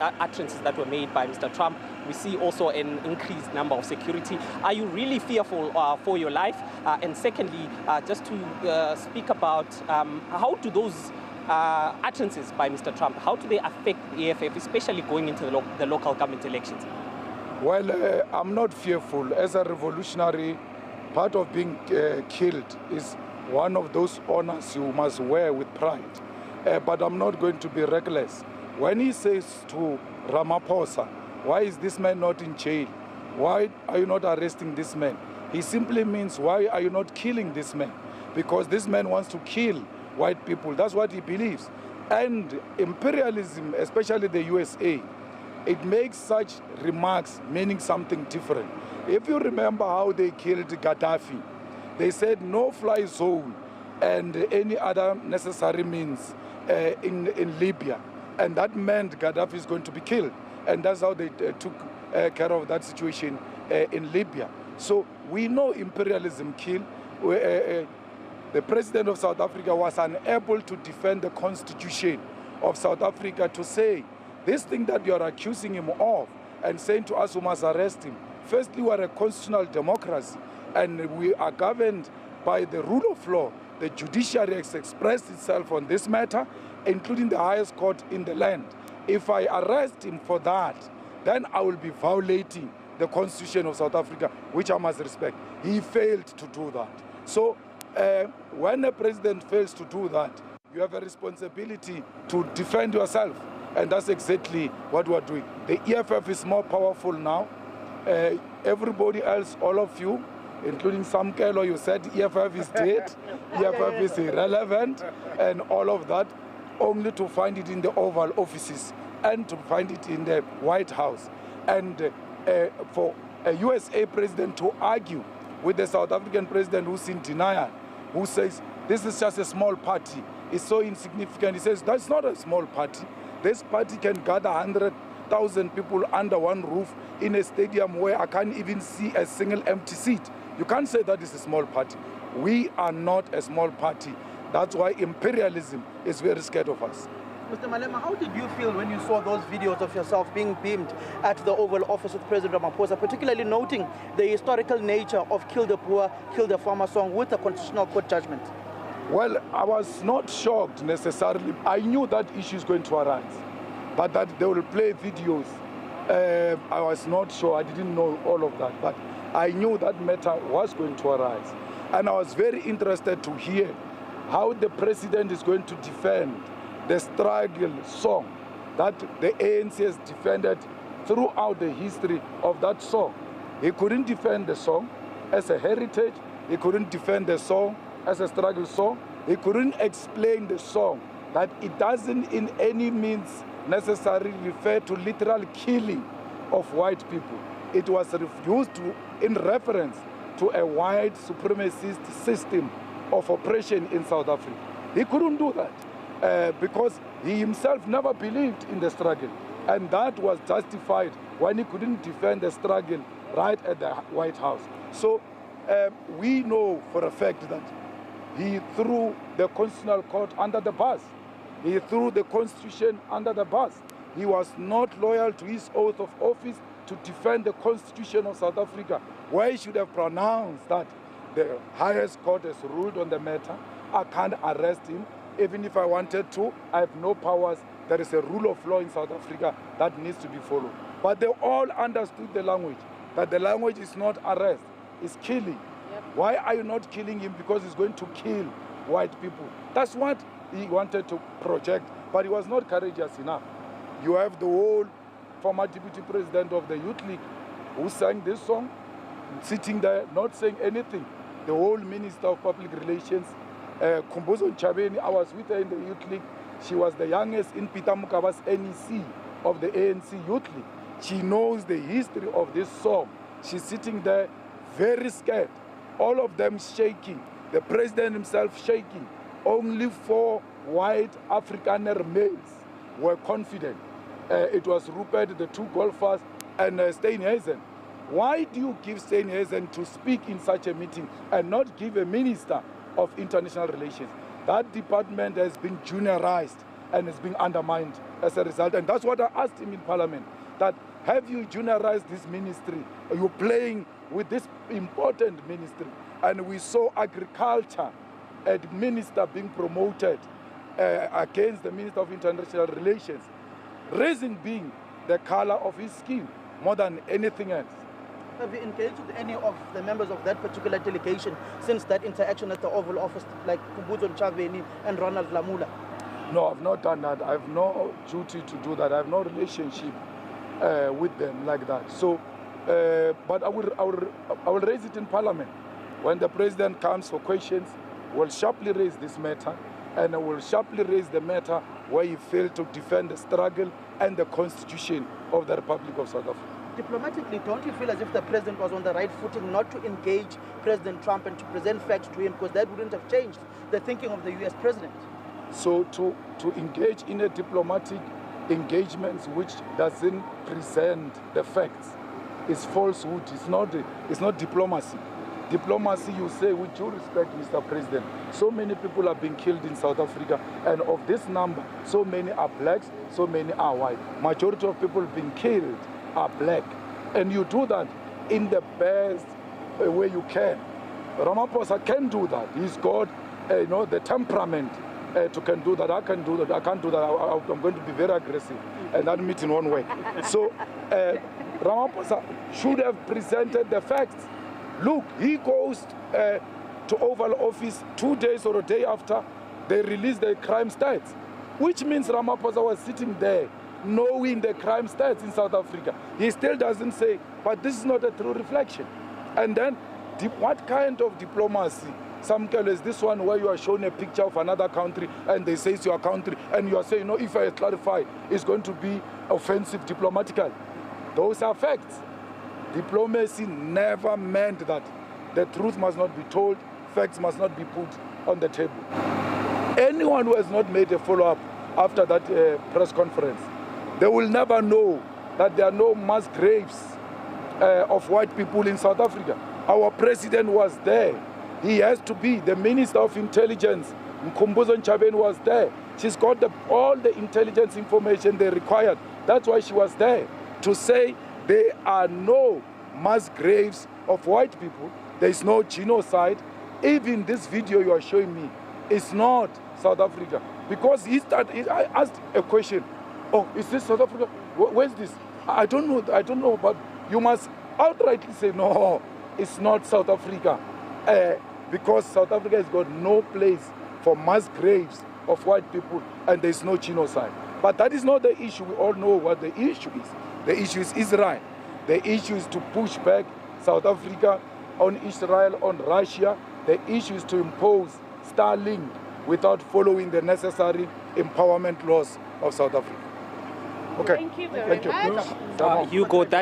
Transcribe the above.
utterances that were made by Mr. Trump. We see also an increased number of security. Are you really fearful for your life? And secondly, just to speak about how do those utterances by Mr. Trump, how do they affect the EFF, especially going into the local government elections? Well, I'm not fearful. As a revolutionary, part of being killed is one of those honors you must wear with pride. But I'm not going to be reckless. When he says to Ramaphosa, why is this man not in jail? Why are you not arresting this man? He simply means, why are you not killing this man? Because this man wants to kill white people. That's what he believes. And imperialism, especially the USA, it makes such remarks meaning something different. If you remember how they killed Gaddafi, they said no-fly zone and any other necessary means in Libya. And that meant Gaddafi is going to be killed. And that's how they took care of that situation in Libya. So we know imperialism killed. The president of South Africa was unable to defend the constitution of South Africa to say, this thing that you are accusing him of and saying to us we must arrest him. Firstly, we are a constitutional democracy and we are governed by the rule of law. The judiciary has expressed itself on this matter, including the highest court in the land. If I arrest him for that, then I will be violating the constitution of South Africa, which I must respect. He failed to do that. So when a president fails to do that, you have a responsibility to defend yourself. And that's exactly what we're doing. The EFF is more powerful now. Everybody else, all of you, including Sam Kelo, you said EFF is dead, EFF is irrelevant, and all of that, only to find it in the Oval Offices and to find it in the White House. And for a USA president to argue with the South African president who's in denial, who says, this is just a small party, it's so insignificant. He says, that's not a small party. This party can gather 100,000 people under one roof in a stadium where I can't even see a single empty seat. You can't say that is a small party. We are not a small party. That's why imperialism is very scared of us. Mr. Malema, how did you feel when you saw those videos of yourself being beamed at the Oval Office with President Ramaphosa, particularly noting the historical nature of Kill the Poor, Kill the Farmer song with the Constitutional Court judgment? Well, I was not shocked necessarily. I knew that issue is going to arise, but that they will play videos. I was not sure. I didn't know all of that, but I knew that matter was going to arise. And I was very interested to hear how the president is going to defend the struggle song that the ANC has defended throughout the history of that song. He couldn't defend the song as a heritage. He couldn't defend the song as a struggle song. He couldn't explain the song that it doesn't in any means necessarily refer to literal killing of white people. It was used in reference to a white supremacist system of oppression in South Africa. He couldn't do that because he himself never believed in the struggle. And that was justified when he couldn't defend the struggle right at the White House. So we know for a fact that he threw the Constitutional Court under the bus. He threw the Constitution under the bus. He was not loyal to his oath of office to defend the Constitution of South Africa, where he should have pronounced that the highest court has ruled on the matter. I can't arrest him. Even if I wanted to, I have no powers. There is a rule of law in South Africa that needs to be followed. But they all understood the language, that the language is not arrest, it's killing. Yep. Why are you not killing him? Because he's going to kill white people. That's what he wanted to project, but he was not courageous enough. You have the whole former deputy president of the Youth League who sang this song, sitting there, not saying anything. The whole Minister of Public Relations, Kumbuzo Chabeni, I was with her in the Youth League. She was the youngest in Peter Mukaba's NEC of the ANC Youth League. She knows the history of this song. She's sitting there very scared. All of them shaking. The president himself shaking. Only 4 white Afrikaner males were confident. It was Rupert, the 2 golfers, and Steenhuisen. Why do you give Steenhuisen to speak in such a meeting and not give a minister of international relations? That department has been juniorized and it's being undermined as a result. And that's what I asked him in Parliament, that have you juniorized this ministry? Are you playing with this important ministry? And we saw agriculture, a minister being promoted against the Minister of International Relations. Reason being the color of his skin more than anything else. Have you engaged with any of the members of that particular delegation since that interaction at the Oval Office, like Kubuzo Nchaveni and Ronald Lamula? No, I've not done that. I have no duty to do that. I have no relationship with them like that. So, but I will raise it in Parliament. When the President comes for questions, we'll sharply raise this matter, and I will sharply raise the matter where he failed to defend the struggle and the Constitution of the Republic of South Africa. Diplomatically, don't you feel as if the President was on the right footing not to engage President Trump and to present facts to him, because that wouldn't have changed the thinking of the US President? So to engage in a diplomatic engagement which doesn't present the facts is falsehood. It's not diplomacy. Diplomacy, you say, with due respect, Mr. President, so many people are being killed in South Africa, and of this number, so many are blacks, so many are white. Majority of people being killed are black. And you do that in the best way you can. Ramaphosa can do that. He's got the temperament to can do that. I can do that. I can't do that. I'm going to be very aggressive and not meet in one way. So Ramaphosa should have presented the facts. Look, he goes to Oval Office 2 days or a day after they released the crime stats, which means Ramaphosa was sitting there knowing the crime stats in South Africa. He still doesn't say, but this is not a true reflection. And then, what kind of diplomacy? Samkelo is this one where you are shown a picture of another country and they say it's your country, and you are saying, no, if I clarify, it's going to be offensive diplomatically. Those are facts. Diplomacy never meant that. The truth must not be told, facts must not be put on the table. Anyone who has not made a follow-up after that press conference, they will never know that there are no mass graves of white people in South Africa. Our president was there. He has to be. The Minister of Intelligence, Mkhumbuzo Nchaveni, was there. She's got all the intelligence information they required. That's why she was there, to say there are no mass graves of white people. There is no genocide. Even this video you are showing me is not South Africa. Because I asked a question. Oh, is this South Africa? Where's this? I don't know, but you must outrightly say, no, it's not South Africa. Because South Africa has got no place for mass graves of white people, and there's no genocide. But that is not the issue. We all know what the issue is. The issue is Israel. The issue is to push back South Africa on Israel, on Russia. The issue is to impose Starlink without following the necessary empowerment laws of South Africa. Okay. Thank you very much. Hugo, that